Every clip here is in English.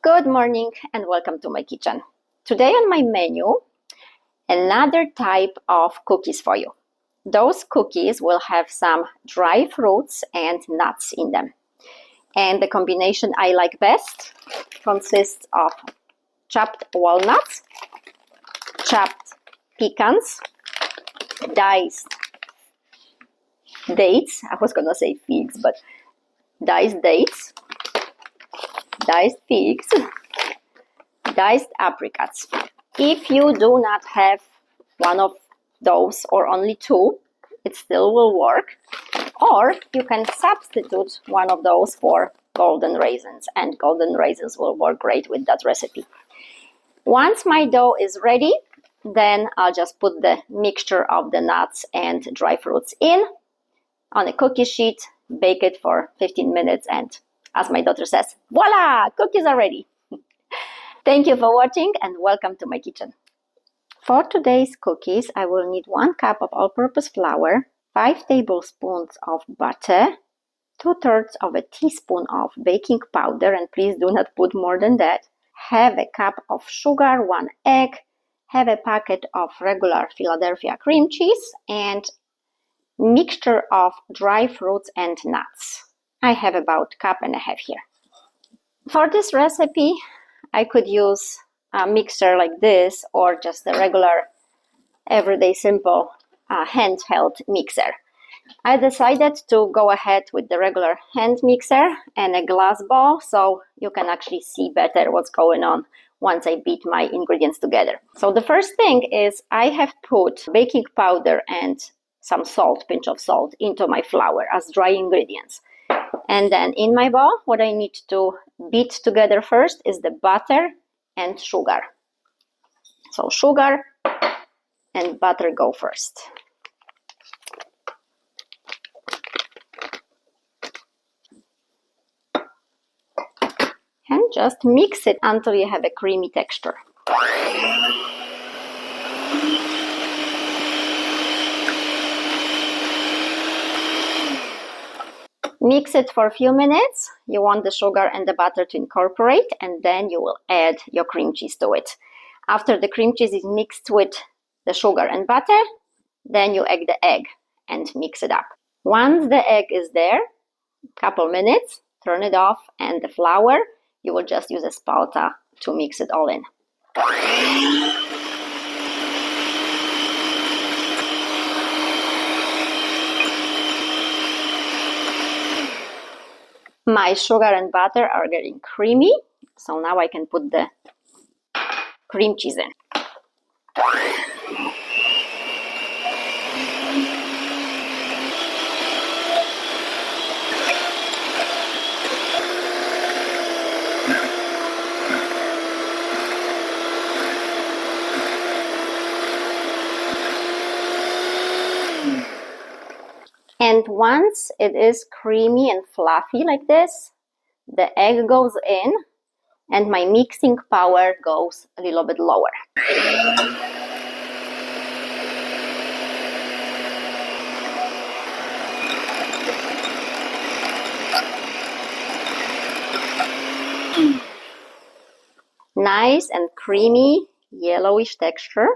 Good morning and welcome to my kitchen. Today on my menu, another type of cookies for you. Those cookies will have some dry fruits and nuts in them. And the combination I like best consists of chopped walnuts, chopped pecans, diced dates. I was gonna say figs, but diced dates, diced figs, diced apricots. If you do not have one of those or only two, it still will work. Or you can substitute one of those for golden raisins, and golden raisins will work great with that recipe. Once my dough is ready, then I'll just put the mixture of the nuts and dry fruits in on a cookie sheet, bake it for 15 minutes, and as my daughter says, voila, cookies are ready. Thank you for watching and welcome to my kitchen. For today's cookies, I will need 1 cup of all-purpose flour, 5 tablespoons of butter, 2/3 of a teaspoon of baking powder, and please do not put more than that, half a cup of sugar, 1 egg, half a packet of regular Philadelphia cream cheese, and mixture of dry fruits and nuts. I have about 1.5 cups here. For this recipe, I could use a mixer like this or just a regular everyday simple handheld mixer. I decided to go ahead with the regular hand mixer and a glass bowl so you can actually see better what's going on once I beat my ingredients together. So the first thing is I have put baking powder and some salt, pinch of salt, into my flour as dry ingredients. And then in my bowl, what I need to beat together first is the butter and sugar. So sugar and butter go first. And just mix it until you have a creamy texture. Mix it for a few minutes. You want the sugar and the butter to incorporate, and then you will add your cream cheese to it. After the cream cheese is mixed with the sugar and butter, then you add the egg and mix it up. Once the egg is there, couple minutes, turn it off, and the flour, you will just use a spatula to mix it all in. My sugar and butter are getting creamy, so now I can put the cream cheese in. And once it is creamy and fluffy like this, the egg goes in and my mixing power goes a little bit lower. Nice and creamy, yellowish texture.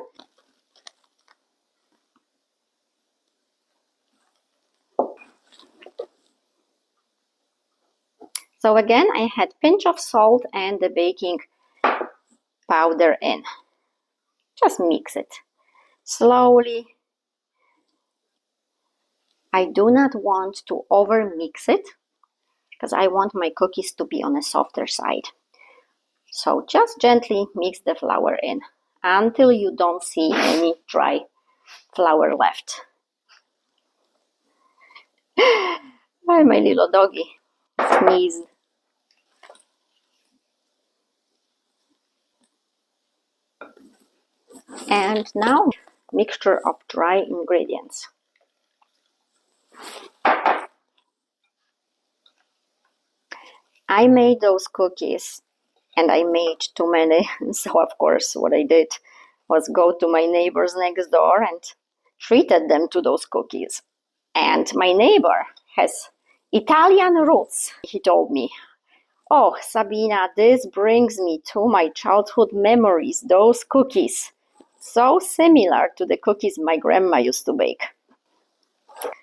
So again, I had a pinch of salt and the baking powder in. Just mix it slowly. I do not want to over mix it because I want my cookies to be on a softer side. So just gently mix the flour in until you don't see any dry flour left. Hi, my little doggy sneezed. And now, mixture of dry ingredients. I made those cookies and I made too many, so of course what I did was go to my neighbors next door and treated them to those cookies. And my neighbor has Italian roots, he told me. Oh, Sabina, this brings me to my childhood memories, those cookies. So similar to the cookies my grandma used to bake.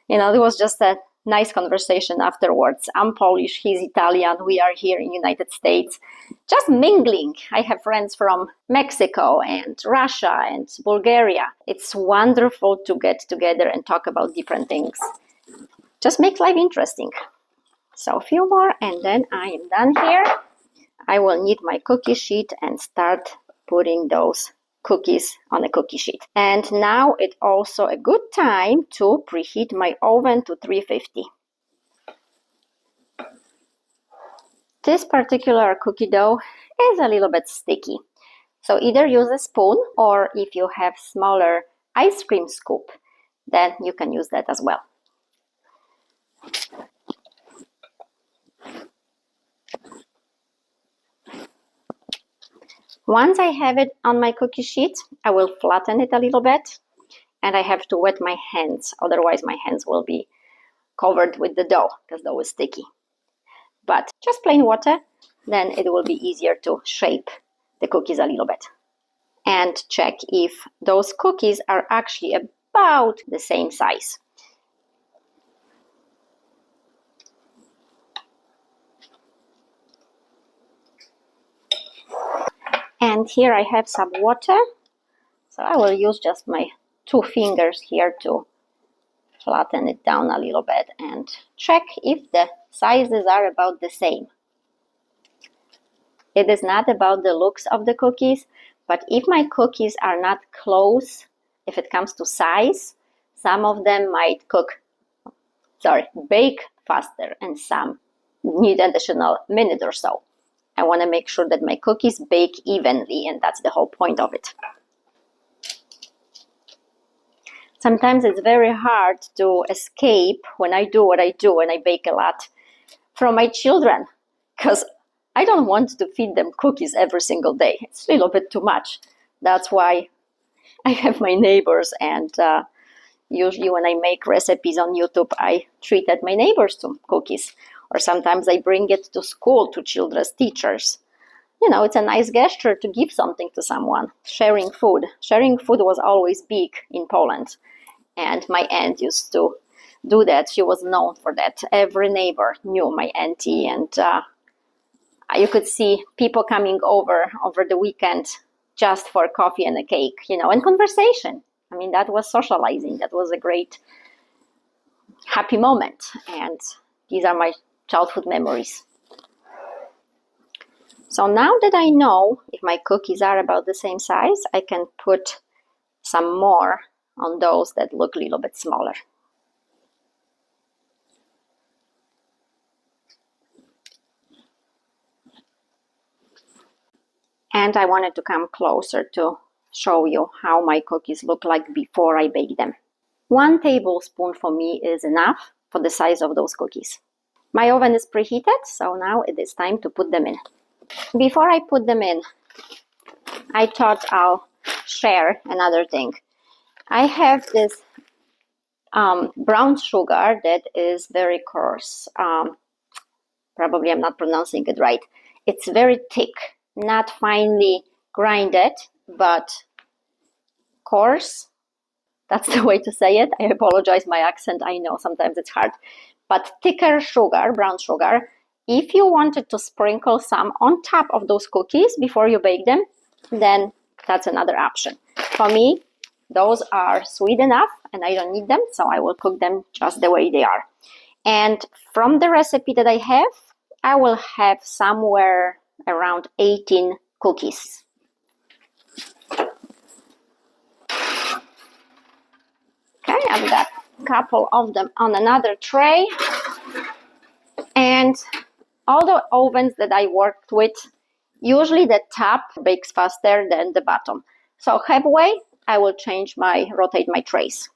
It was just a nice conversation afterwards. I'm Polish, he's Italian, we are here in United States, just mingling. I have friends from Mexico and Russia and Bulgaria. It's wonderful to get together and talk about different things. Just makes life interesting. So a few more and then I am done here. I will need my cookie sheet and start putting those cookies on a cookie sheet. And now it's also a good time to preheat my oven to 350. This particular cookie dough is a little bit sticky. So either use a spoon, or if you have smaller ice cream scoop, then you can use that as well. Once I have it on my cookie sheet, I will flatten it a little bit, and I have to wet my hands, otherwise my hands will be covered with the dough because dough is sticky. But just plain water, then it will be easier to shape the cookies a little bit. And check if those cookies are actually about the same size. And here I have some water, so I will use just my 2 fingers here to flatten it down a little bit and check if the sizes are about the same. It is not about the looks of the cookies, but if my cookies are not close, if it comes to size, some of them might bake faster and some need an additional minute or so. I want to make sure that my cookies bake evenly, and that's the whole point of it. Sometimes it's very hard to escape when I do what I do and I bake a lot from my children, because I don't want to feed them cookies every single day. It's a little bit too much. That's why I have my neighbors, and usually when I make recipes on YouTube, I treated my neighbors to cookies. Or sometimes I bring it to school to children's teachers. It's a nice gesture to give something to someone. Sharing food. Sharing food was always big in Poland. And my aunt used to do that. She was known for that. Every neighbor knew my auntie, and you could see people coming over the weekend just for coffee and a cake, and conversation. I mean, that was socializing. That was a great, happy moment. And these are my childhood memories. So now that I know if my cookies are about the same size, I can put some more on those that look a little bit smaller. And I wanted to come closer to show you how my cookies look like before I bake them. 1 tablespoon for me is enough for the size of those cookies. My oven is preheated, so now it is time to put them in. Before I put them in, I thought I'll share another thing. I have this brown sugar that is very coarse. Probably I'm not pronouncing it right. It's very thick, not finely grinded, but coarse. That's the way to say it. I apologize, my accent, I know sometimes it's hard. But thicker sugar, brown sugar. If you wanted to sprinkle some on top of those cookies before you bake them, then that's another option. For me, those are sweet enough and I don't need them, so I will cook them just the way they are. And from the recipe that I have, I will have somewhere around 18 cookies. Okay, I've got a couple of them on another tray. And all the ovens that I worked with, usually the top bakes faster than the bottom. So halfway, I will rotate my trays.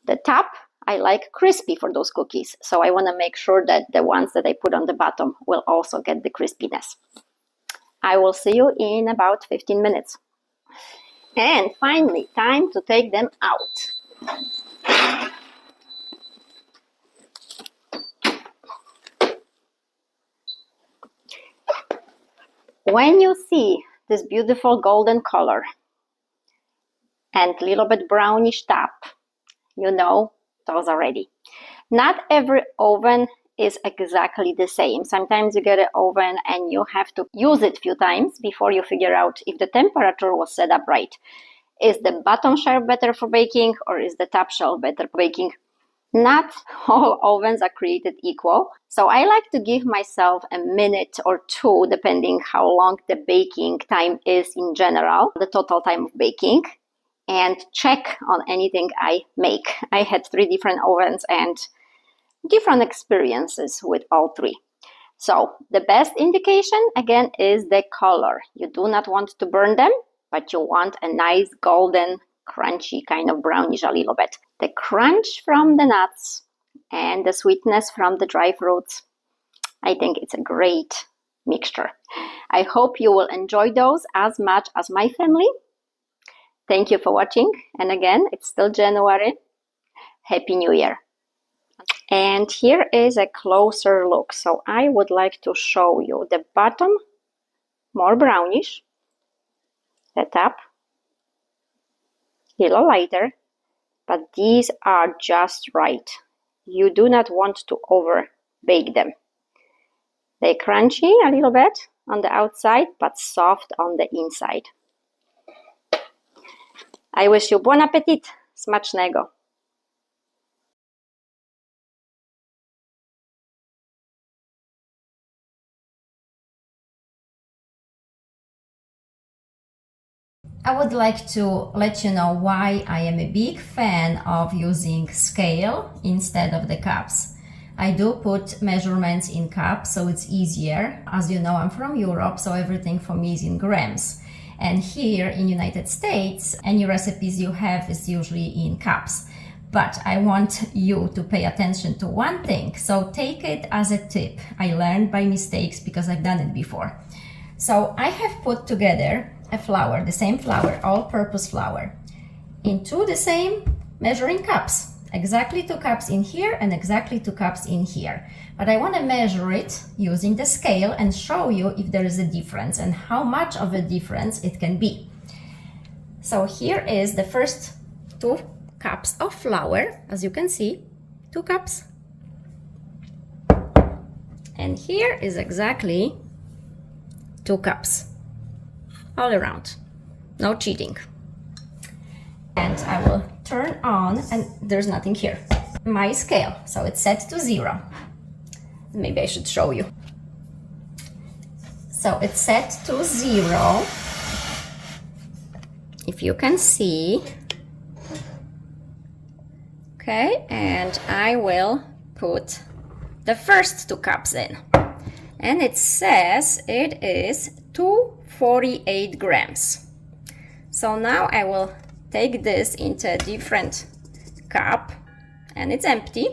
The top, I like crispy for those cookies. So I want to make sure that the ones that I put on the bottom will also get the crispiness. I will see you in about 15 minutes. And finally, time to take them out. When you see this beautiful golden color and a little bit brownish top, you know those are ready. Not every oven is exactly the same. Sometimes you get an oven and you have to use it a few times before you figure out if the temperature was set up right. Is the bottom shelf better for baking or is the top shelf better for baking? Not all ovens are created equal. So I like to give myself a minute or two, depending how long the baking time is in general, the total time of baking, and check on anything I make. I had 3 different ovens and different experiences with all 3. So the best indication again is the color. You do not want to burn them, but you want a nice golden, crunchy, kind of brownish a little bit. The crunch from the nuts and the sweetness from the dry fruits, I think it's a great mixture. I hope you will enjoy those as much as my family. Thank you for watching. And again, it's still January. Happy New Year. And here is a closer look. So I would like to show you the bottom, more brownish, the top, a little lighter, but these are just right. You do not want to over bake them. They're crunchy a little bit on the outside, but soft on the inside. I wish you bon appetit, smacznego. I would like to let you know why I am a big fan of using scale instead of the cups. I do put measurements in cups, so it's easier. As you know, I'm from Europe, so everything for me is in grams. And here in United States, any recipes you have is usually in cups. But I want you to pay attention to one thing, so take it as a tip. I learned by mistakes because I've done it before. So I have put together a flour, the same flour, all-purpose flour, into the same measuring cups. Exactly 2 cups in here and exactly 2 cups in here. But I want to measure it using the scale and show you if there is a difference and how much of a difference it can be. So here is the first 2 cups of flour, as you can see, 2 cups. And here is exactly 2 cups. All around, no cheating. And I will turn on, and there's nothing here. My scale, so it's set to 0. Maybe I should show you. So it's set to 0. If you can see. Okay, and I will put the first 2 cups in. And it says it is 248 grams. So now I will take this into a different cup, and it's empty.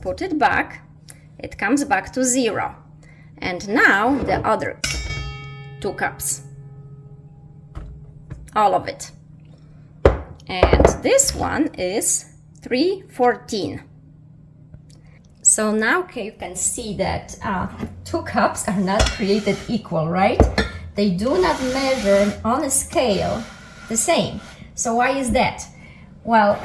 Put it back. It comes back to 0. And now the other 2 cups. All of it. And this one is 314. So now you can see that 2 cups are not created equal, right? They do not measure on a scale the same. So why is that? Well,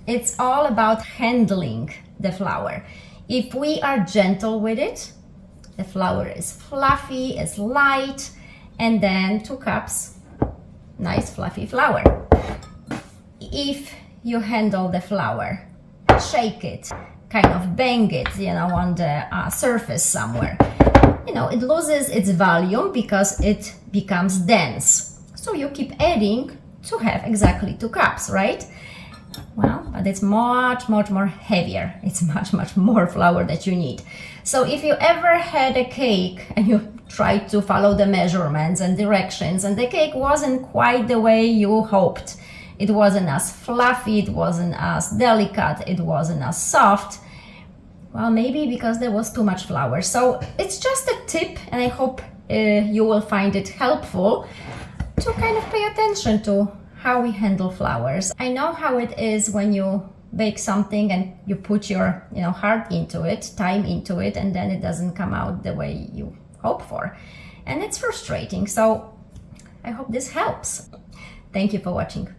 it's all about handling the flour. If we are gentle with it, the flour is fluffy, is light, and then 2 cups, nice fluffy flour. If you handle the flour, shake it, kind of bang it, on the surface somewhere, it loses its volume because it becomes dense. So you keep adding to have exactly 2 cups, right? Well, but it's much more heavier. It's much more flour that you need. So if you ever had a cake and you tried to follow the measurements and directions and the cake wasn't quite the way you hoped, it wasn't as fluffy, it wasn't as delicate, it wasn't as soft, well, maybe because there was too much flour. So it's just a tip, and I hope you will find it helpful to kind of pay attention to how we handle flours. I know how it is when you bake something and you put your heart into it, time into it, and then it doesn't come out the way you hope for. and it's frustrating. So I hope this helps. Thank you for watching.